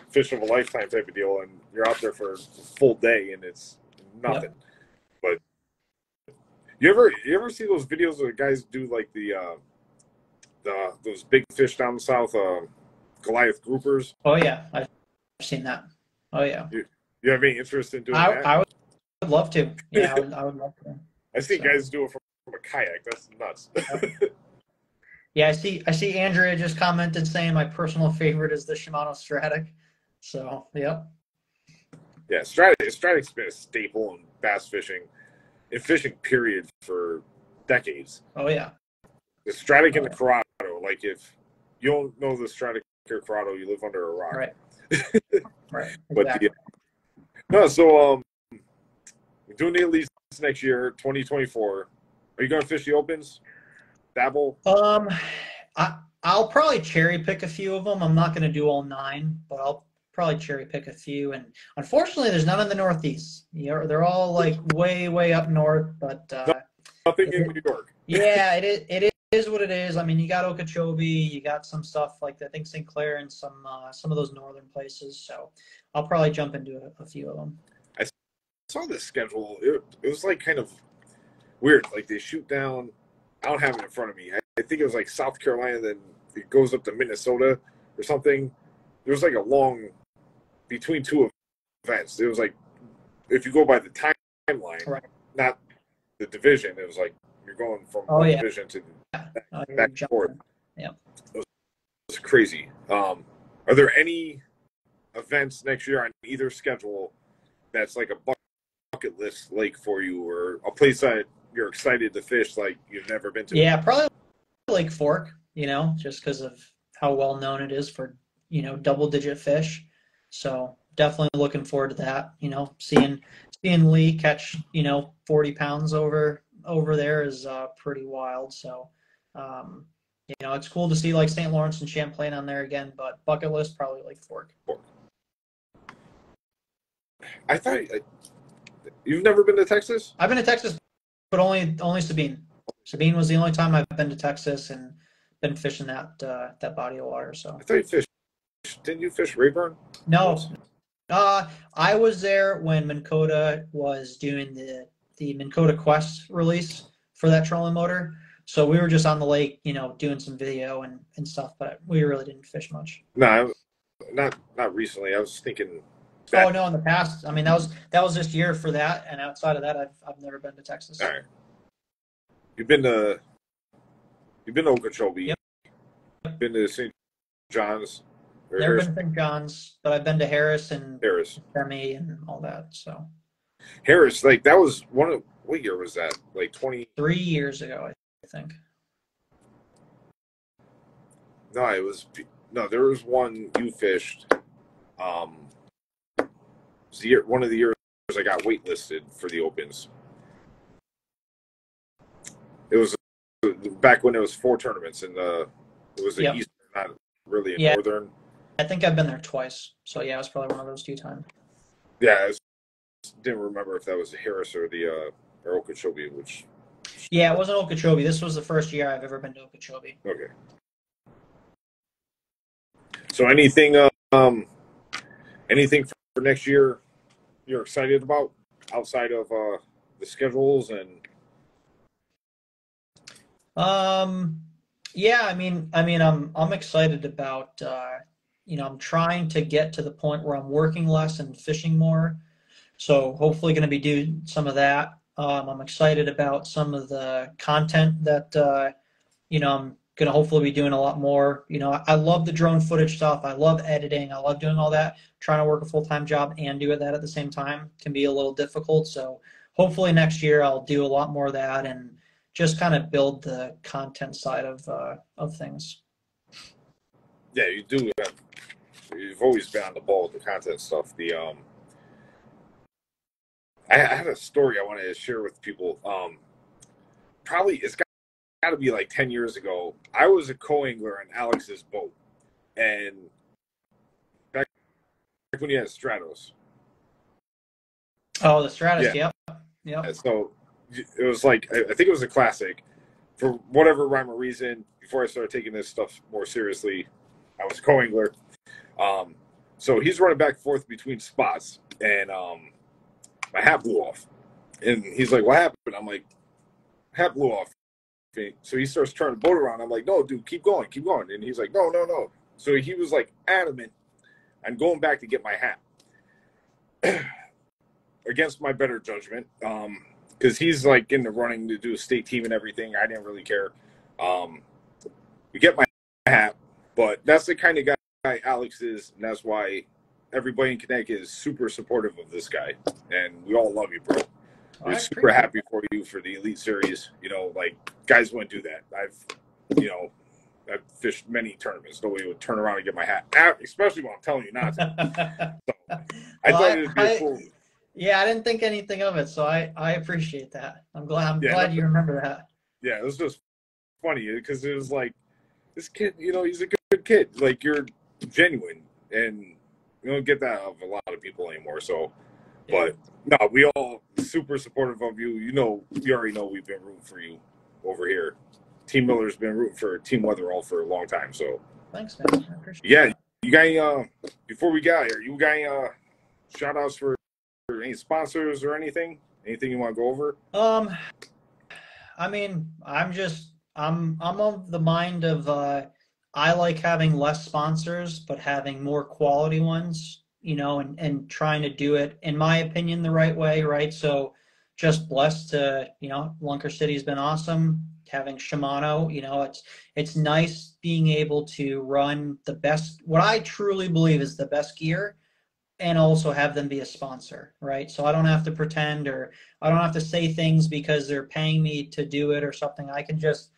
fish of a lifetime type of deal, and you're out there for a full day and it's nothing. Yep. But you ever see those videos where guys do like those big fish down south, Goliath groupers? Oh yeah, I've seen that. Oh yeah. You have any interest in doing that? I would love to. Yeah, I would love to. I see guys do it from a kayak. That's nuts. Yep. Yeah, I see Andrea just commented saying my personal favorite is the Shimano Stratic. So, yep. Yeah, Stratic's been a staple in bass fishing, in fishing period, for decades. Oh, yeah. The Stratic and the Corrado, like if you don't know the Stratic or Corrado, you live under a rock. Right. Right. Exactly. But so we're doing the Elites next year, 2024. Are you going to fish the Opens? dabble? I'll probably cherry pick a few of them. I'm not going to do all 9, but I'll probably cherry pick a few. And unfortunately, there's none in the Northeast. They're all like way up north. But Nothing in New York. yeah, it is what it is. I mean, you got Okeechobee, you got some stuff like I think St. Clair and some of those northern places. So I'll probably jump into a few of them. I saw this schedule. It was like kind of weird. Like they shoot down. I don't have it in front of me. I think it was like South Carolina, then it goes up to Minnesota or something. There was like a long between two events. It was like if you go by the timeline, right, not the division. It was like you're going from one division to back and forth. Yeah, it was crazy. Are there any events next year on either schedule that's like a bucket list lake for you, or a place that you're excited to fish like you've never been to? Yeah, probably Lake Fork, just because of how well known it is for, double-digit fish. So definitely looking forward to that. Seeing Lee catch, 40 pounds over there is pretty wild. So, it's cool to see like St. Lawrence and Champlain on there again, but bucket list, probably Lake Fork. I thought you've never been to Texas? I've been to Texas, but only Sabine. Sabine was the only time I've been to Texas and been fishing that body of water. So I thought you fished. Didn't you fish Rayburn? No. I was there when Minn Kota was doing the Minn Kota Quest release for that trolling motor. So we were just on the lake, doing some video and stuff, but we really didn't fish much. No, not recently. I was thinking. Oh no, in the past. I mean, that was this year for that, and outside of that, I've never been to Texas. All right. You've been to Okeechobee. Yep. Been to St. John's. Never been to St. John's, but I've been to Harris and Femi and all that. So Harris, like that was what year was that? Like 23 years ago, I think. No, there was one you fished. It was one of the years I got waitlisted for the Opens. It was back when it was 4 tournaments, and it was a Eastern, not really a Northern. I think I've been there twice, so yeah, it was probably one of those 2 times. Yeah, I didn't remember if that was Harris or the or Okeechobee, which. Yeah, it wasn't Okeechobee. This was the first year I've ever been to Okeechobee. Okay. So anything for next year you're excited about outside of the schedules and? Yeah, I mean, I'm excited about, I'm trying to get to the point where I'm working less and fishing more. So hopefully going to be doing some of that. I'm excited about some of the content that, I'm going to hopefully be doing a lot more. I love the drone footage stuff. I love editing. I love doing all that. Trying to work a full-time job and do that at the same time can be a little difficult. So hopefully next year I'll do a lot more of that and just kind of build the content side of things. Yeah, you do. You've always been on the ball with the content stuff. I had a story I wanted to share with people. Probably it's got to be like 10 years ago. I was a co-angler on Alex's boat, and back when you had Stratos. Oh, the Stratus, yep. And so it was like, I think it was a classic. For whatever rhyme or reason, before I started taking this stuff more seriously, I was a co-angler. So he's running back and forth between spots, and my hat blew off. And he's like, "What happened?" I'm like, "Hat blew off." So he starts turning the boat around. I'm like, "No, dude, keep going. And he's like, no. So he was like adamant on going back to get my hat against my better judgment. Because he's like in the running to do a state team and everything. I didn't really care. We get my hat, but that's the kind of guy Alex is, and that's why everybody in Connecticut is super supportive of this guy, and we all love you, bro. We're super happy for you for the Elite Series. Like guys wouldn't do that. I've fished many tournaments. Nobody would turn around and get my hat, especially when I'm telling you not to. So, I thought it'd be a cool. Yeah, I didn't think anything of it, so I appreciate that. I'm glad you remember that. Yeah, it was just funny because it was like, this kid, he's a good kid. Like, you're genuine, and you don't get that of a lot of people anymore. So, but no, we all super supportive of you. You already know we've been rooting for you over here. Team Miller's been rooting for Team Wetherell for a long time. So, thanks, man. I appreciate that. You got before we got here, you got shout outs for any sponsors or anything? Anything you want to go over? I mean, I'm of the mind of I like having less sponsors, but having more quality ones, and trying to do it, in my opinion, the right way, right? So just blessed to, Lunker City's been awesome. Having Shimano, it's nice being able to run the best, what I truly believe is the best gear, and also have them be a sponsor, right? So I don't have to pretend, or I don't have to say things because they're paying me to do it or something. I can just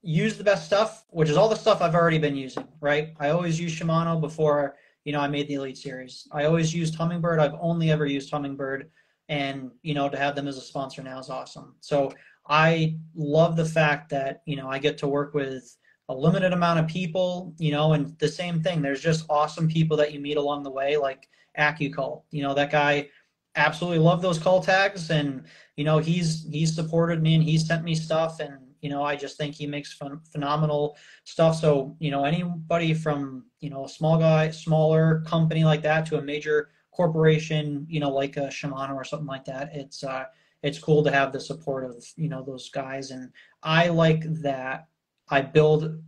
use the best stuff, which is all the stuff I've already been using, right? I always used Shimano before, I made the Elite Series. I always used Humminbird. I've only ever used Humminbird, and, to have them as a sponsor now is awesome. So I love the fact that, I get to work with a limited amount of people, and the same thing. There's just awesome people that you meet along the way, like AccuCall. That guy, absolutely love those call tags, and he's supported me and he's sent me stuff, and I just think he makes phenomenal stuff. So anybody from a smaller company like that to a major corporation, like a Shimano or something like that, it's cool to have the support of those guys. And I like that I build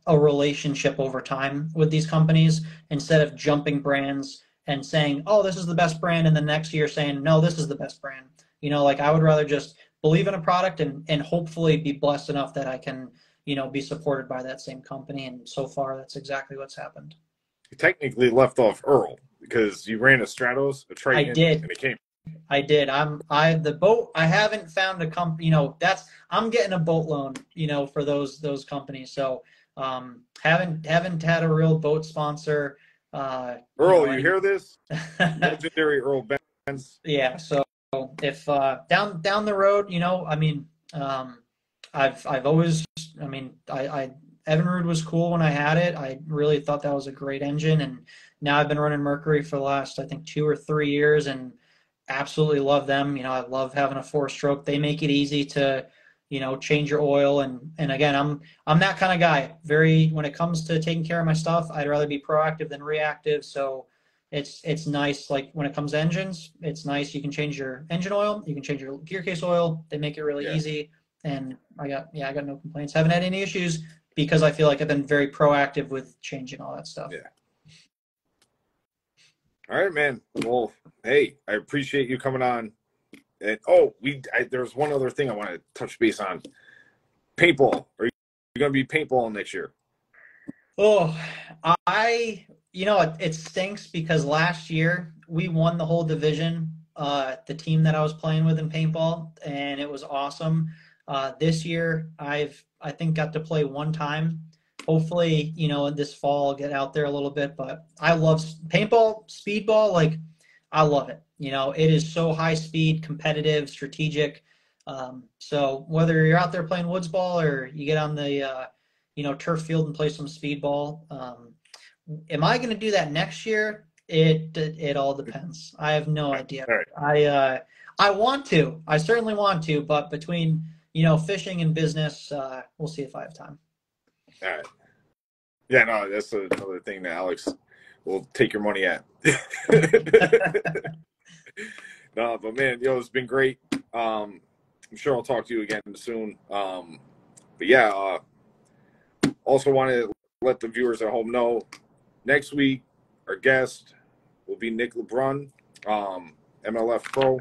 a relationship over time with these companies instead of jumping brands and saying, oh, this is the best brand, and the next year saying, no, this is the best brand. Like, I would rather just believe in a product and hopefully be blessed enough that I can, be supported by that same company. And so far, that's exactly what's happened. You technically left off Earl because you ran a Stratos, a Triton, I did. And it came. I did. The boat. I haven't found a company. I'm getting a boat loan. For those companies. So haven't had a real boat sponsor. Earl, you hear this? Legendary Earl Benz. Yeah. So if down the road, I've always. Evinrude was cool when I had it. I really thought that was a great engine, and now I've been running Mercury for the last, I think, 2 or 3 years, and absolutely love them. I love having a 4-stroke. They make it easy to, change your oil. And again, I'm that kind of guy. When it comes to taking care of my stuff, I'd rather be proactive than reactive. So it's nice. Like, when it comes to engines, it's nice. You can change your engine oil. You can change your gear case oil. They make it really easy. And I got no complaints. Haven't had any issues because I feel like I've been very proactive with changing all that stuff. Yeah. All right, man. Well, hey, I appreciate you coming on. And there's one other thing I want to touch base on. Paintball. Are you going to be paintballing next year? Oh, it stinks because last year we won the whole division, the team that I was playing with in paintball, and it was awesome. This year I think got to play one time. Hopefully, this fall I'll get out there a little bit, but I love paintball, speedball. Like, I love it. It is so high speed, competitive, strategic. So whether you're out there playing woods ball or you get on the, turf field and play some speedball, am I going to do that next year? It all depends. I have no idea. Right. I want to. I certainly want to, but between, fishing and business, we'll see if I have time. All right. Yeah, no, that's another thing that Alex will take your money at. No, but man, it's been great. I'm sure I'll talk to you again soon. But yeah, also want to let the viewers at home know, next week our guest will be Nick LeBrun, MLF Pro,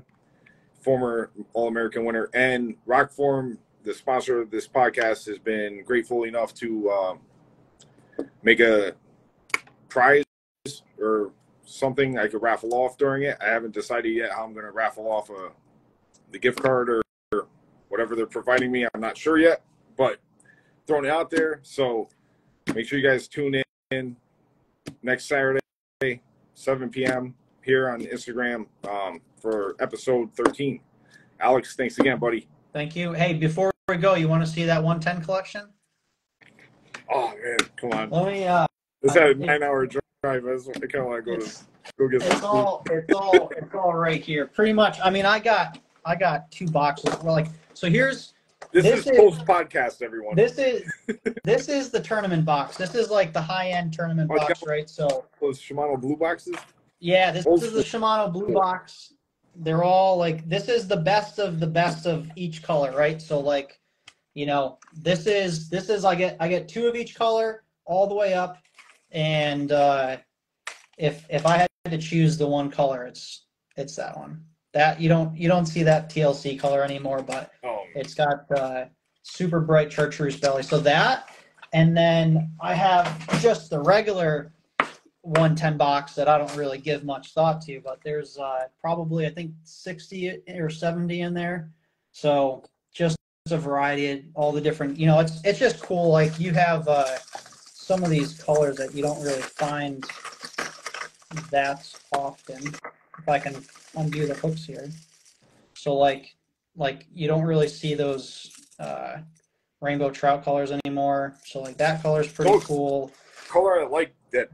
former All-American winner, and ROKFORM, the sponsor of this podcast, has been grateful enough to make a prize or something I could raffle off during it. I haven't decided yet how I'm going to raffle off the gift card or whatever they're providing me. I'm not sure yet, but throwing it out there. So make sure you guys tune in next Saturday, 7 p.m. here on Instagram for episode 13. Alex, thanks again, buddy. Thank you. Hey, before we go, you want to see that 110 collection? Oh man, come on. Let me It's a 9-hour drive. I kind of want to go get some food. it's all right here. Pretty much. I mean, I got 2 boxes. Well, like, so This is post podcast, everyone. This is the tournament box. This is like the high end tournament box, right? So those Shimano blue boxes. Yeah, this is the Shimano blue box. They're all like, this is the best of each color, right? So like, you know, this is I get 2 of each color all the way up, and if I had to choose the one color, it's that one. That you don't see that TLC color anymore, but it's got super bright chartreuse belly. So that, and then I have just the regular 110 box that I don't really give much thought to, but there's probably, I think, 60 or 70 in there. So just a variety of all the different, you know, it's just cool. Like, you have some of these colors that you don't really find that often. If I can undo the hooks here. So like you don't really see those rainbow trout colors anymore. So like that color is pretty cool. Color I like that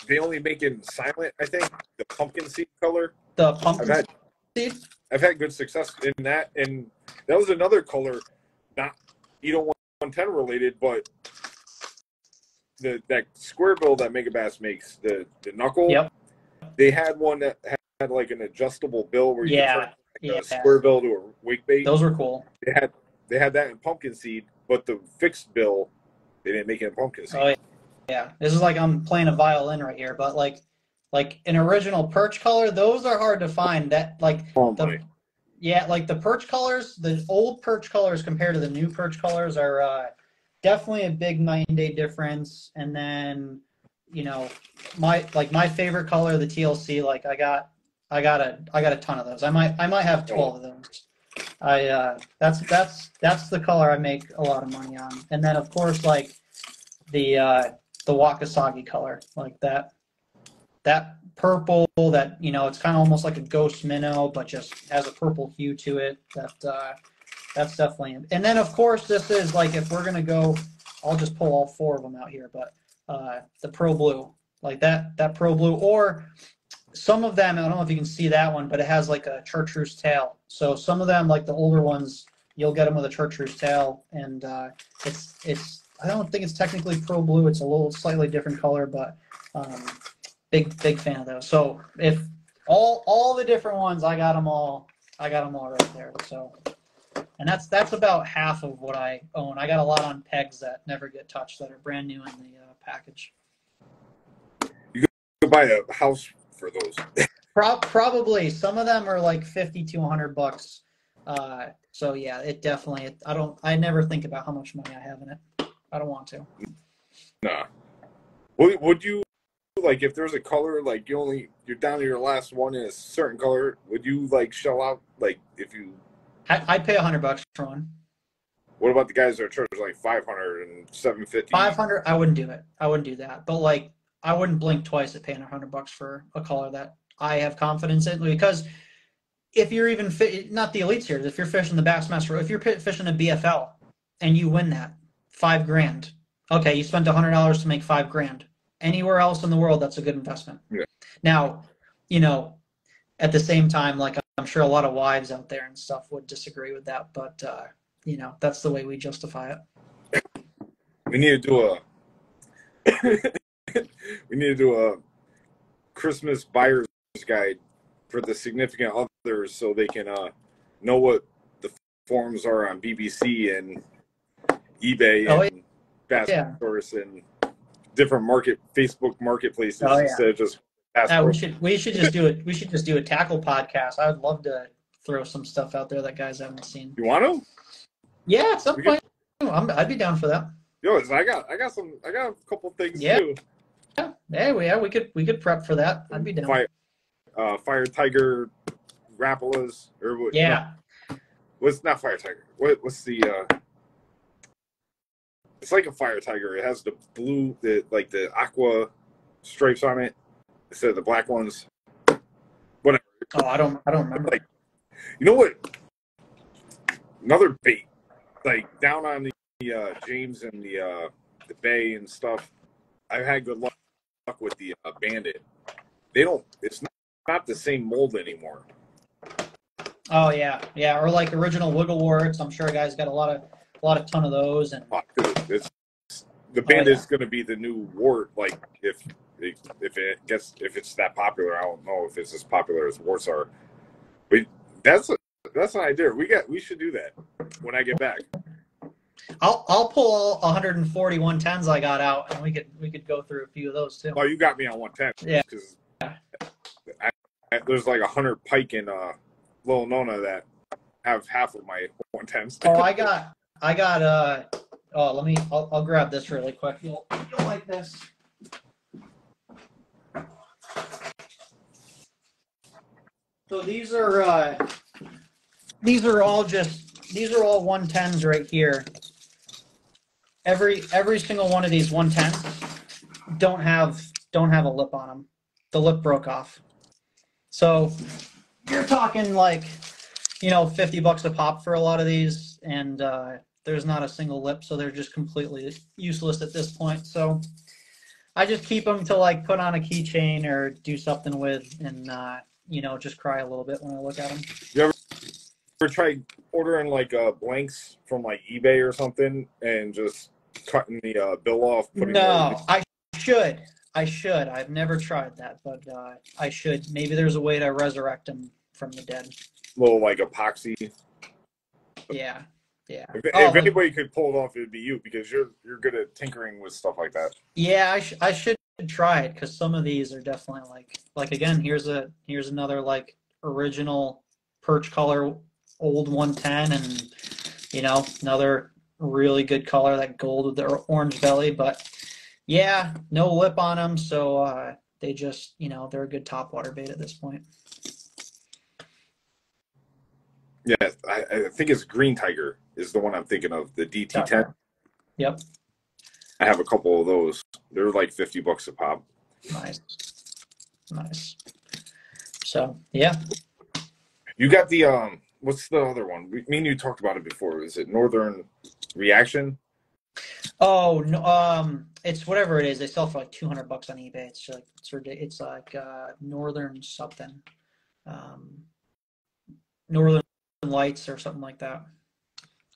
they only make in silent, I think, the pumpkin seed color. The pumpkin seed? I've had good success in that, and that was another color, not 110 related, but that square bill that Megabass makes, the knuckle. Yep. They had one that had like an adjustable bill where you could turn a square bill to a wake bait. Those were cool. They had that in pumpkin seed, but the fixed bill, they didn't make it in pumpkin seed. Oh yeah. This is like I'm playing a violin right here, but like an original perch color, those are hard to find. That like like the perch colors, the old perch colors compared to the new perch colors are definitely a big night and day difference. And then, you know, my favorite color, the TLC, like I got a ton of those. I might have 12 of those. That's the color I make a lot of money on. And then of course, like the Wakasagi color, like that purple, that, you know, it's kind of almost like a ghost minnow, but just has a purple hue to it. That's definitely. And then of course, this is like, if we're gonna go, I'll just pull all 4 of them out here, but the Pro Blue, like that Pro Blue, or some of them, I don't know if you can see that one, but it has like a chartreuse tail. So some of them, like the older ones, you'll get them with a chartreuse tail, and it's I don't think it's technically Pro Blue. It's a little slightly different color, but big fan of those. So if all the different ones, I got them all right there. So, and that's about half of what I own. I got a lot on pegs that never get touched, that are brand new in the package. You could buy a house for those. Probably some of them are like $50 to $100. So yeah, it definitely. I never think about how much money I have in it. I don't want to. Nah. Would you, like, if there's a color, like you're down to your last one in a certain color, would you like shell out, like, if you? I'd pay $100 for one. What about the guys that are charging like 500 and 750? 500, I wouldn't do it. I wouldn't do that. But like, I wouldn't blink twice at paying $100 for a color that I have confidence in, because if you're even not the Elite Series, if you're fishing the Bassmaster, if you're fishing a BFL and you win that $5,000, okay, you spent $100 to make $5,000. Anywhere else in the world, that's a good investment. Yeah. Now, you know, at the same time, like, I'm sure a lot of wives out there and stuff would disagree with that, but you know, that's the way we justify it. We need to do a Christmas buyer's guide for the significant others, so they can know what the forums are on BBC and eBay and Bass Source and different Facebook marketplaces instead of just. We should just do it. We should just do a tackle podcast. I would love to throw some stuff out there that guys haven't seen. You want to? Yeah, at some point. I'd be down for that. Yo, I got a couple things too. Yeah, we could prep for that. I'd be down. Fire Tiger Rapalas, or what? Yeah. No, what's not Fire Tiger? What's the? It's like a Fire Tiger. It has the blue, the aqua stripes on it instead of the black ones. Whatever. Oh, I don't remember. Like, you know what? Another bait, like down on the James and the the Bay and stuff. I've had good luck with the Bandit. They don't. It's not the same mold anymore. Oh yeah, yeah, or like original wiggle warts. I'm sure a guy's got a ton of those. And Dude, the Bandit's going to be the new wart. Like if it's that popular, I don't know if it's as popular as warts are. But that's an idea. We should do that when I get back. I'll pull all 140 110s I got out, and we could go through a few of those too. Oh, you got me on 110. Yeah. Because there's like 100 pike in Little Nona that have half of my 110s. Oh, I got. I'll grab this really quick. You'll like this. So these are all 110s right here. Every single one of these 110s don't have a lip on them. The lip broke off. So you're talking like, $50 a pop for a lot of these, and there's not a single lip, so they're just completely useless at this point. So I just keep them to like put on a keychain or do something with, and just cry a little bit when I look at them. You ever tried ordering like blanks from like eBay or something and just cutting the bill off? No, I should. I've never tried that, but I should. Maybe there's a way to resurrect them from the dead. Little like epoxy. Yeah. If anybody could pull it off, it'd be you, because you're good at tinkering with stuff like that. Yeah, I should try it, because some of these are definitely like again, here's another like original perch color old 110, and another really good color, that gold with the orange belly, but yeah, no lip on them, so they just they're a good topwater bait at this point. Yeah, I think it's Green Tiger is the one I'm thinking of, the DT10. Yep. I have a couple of those. They're like $50 a pop. Nice. So, yeah. You got the, what's the other one? Me and you talked about it before. Is it Northern Reaction? Oh, no, it's whatever it is. They sell for like $200 on eBay. It's like Northern something. Northern Lights or something like that.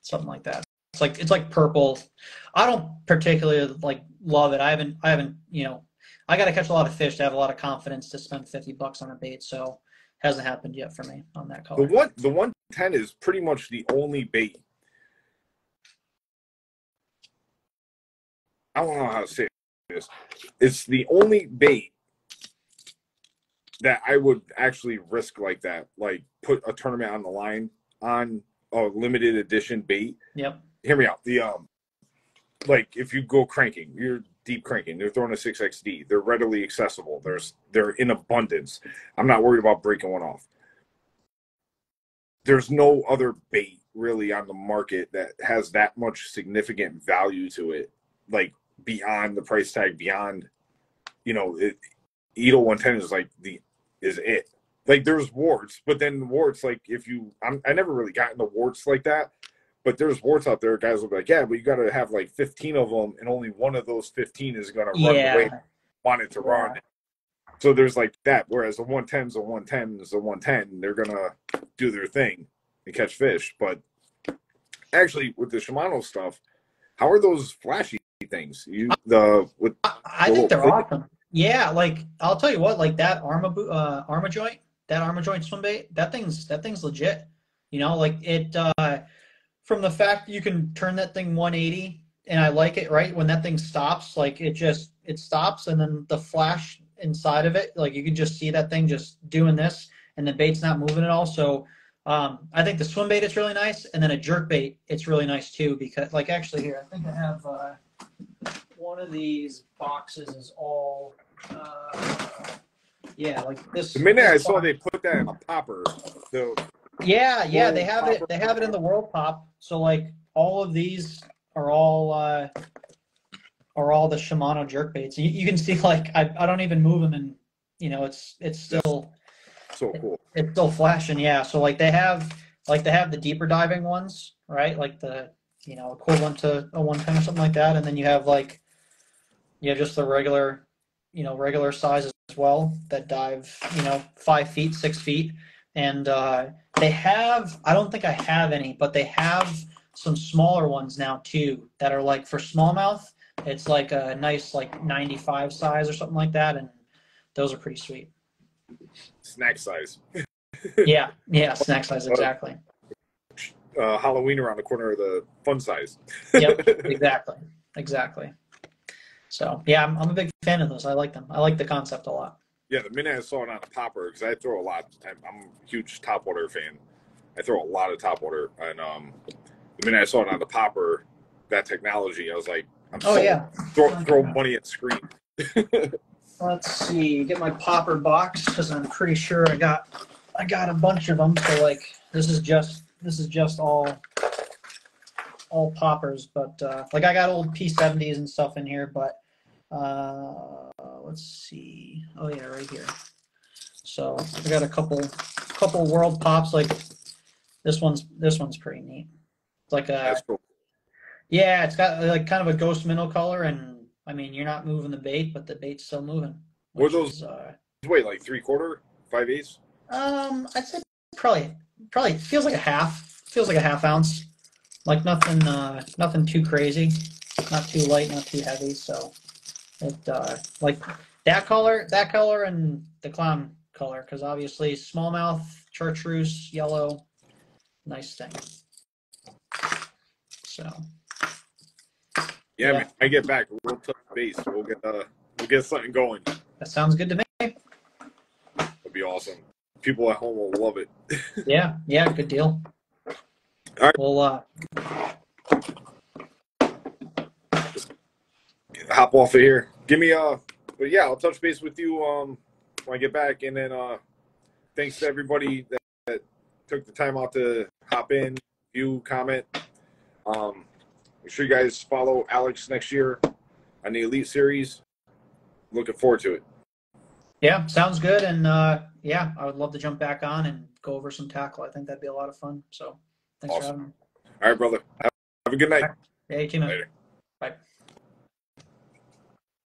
It's like purple. I don't particularly love it. I haven't I got to catch a lot of fish to have a lot of confidence to spend $50 on a bait, so hasn't happened yet for me on that color. The 110 is pretty much the only bait. I don't know how to say this. It's the only bait that I would actually risk like that, like put a tournament on the line on a limited edition bait. Yep. Hear me out. The like if you go cranking, you're deep cranking. They're throwing a 6XD. They're readily accessible. They're in abundance. I'm not worried about breaking one off. There's no other bait really on the market that has that much significant value to it, like beyond the price tag, beyond Edo 110 is it. Like there's warts, but then warts, like I never really got into warts like that, but there's warts out there. Guys will be like, yeah, but you got to have like 15 of them, and only one of those 15 is going to run the way you want it to run. So there's like that. Whereas the 110's a 110 is a 110. They're going to do their thing and catch fish. But actually, with the Shimano stuff, how are those flashy things? I think they're awesome. Yeah, like I'll tell you what, like that Arma joint, swim bait, that thing's legit. Like it from the fact you can turn that thing 180, and I like it, right? When that thing stops, like it stops, and then the flash inside of it, like you can just see that thing just doing this, and the bait's not moving at all. So I think the swim bait is really nice, and then a jerk bait, it's really nice too, because like actually here, I think I have one of these boxes is all like this. The minute I saw they put that in a popper, yeah, they have it. They have it in the World Pop. So like all of these are all the Shimano jerk baits. You can see like I don't even move them, and it's still so cool. It's still flashing. Yeah. So like they have the deeper diving ones, right? Like the equivalent to a 110 or something like that, and then you have like You have just the regular, regular size as well that dive, 5 feet, 6 feet. And they have, I don't think I have any, but they have some smaller ones now too that are like for smallmouth. It's like a nice like 95 size or something like that. And those are pretty sweet. Snack size. Yeah, yeah, snack size, exactly. Halloween around the corner of the fun size. Yep, exactly, exactly. So yeah, I'm a big fan of those. I like them. I like the concept a lot. Yeah, the minute I saw it on a popper, because I throw a lot. I'm a huge topwater fan. I throw a lot of topwater, and the minute I saw it on the popper, that technology, I was like, I'm Oh sold. yeah. Throw money at screen. Let's see. Get my popper box because I'm pretty sure I got a bunch of them. So like this is just all poppers, but like I got old P70s and stuff in here, but let's see. Oh yeah, right here. So I got a couple world pops. Like this one's pretty neat. It's like That's cool. yeah, it's got like kind of a ghost minnow color, and I mean you're not moving the bait, but the bait's still moving, What which are those? is Wait, like 3/4, 5/8? I'd say probably feels like a half. Feels like a half ounce. Like nothing too crazy, not too light, not too heavy. So it like that color and the clown color, because obviously smallmouth, chartreuse, yellow, nice thing. So Yeah, man. I get back. We'll touch base. We'll get something going. that sounds good to me. It'll be awesome. People at home will love it. Yeah, good deal. All right. Well, Hop off of here. Give me but yeah, I'll touch base with you when I get back, and then thanks to everybody that took the time out to hop in, view, comment. Make sure you guys follow Alex next year on the Elite Series. Looking forward to it. yeah, sounds good. And yeah, I would love to jump back on and go over some tackle. I think that'd be a lot of fun. So thanks for having me. All right, brother. Have a good night. Yeah, you too, man. Later. Bye.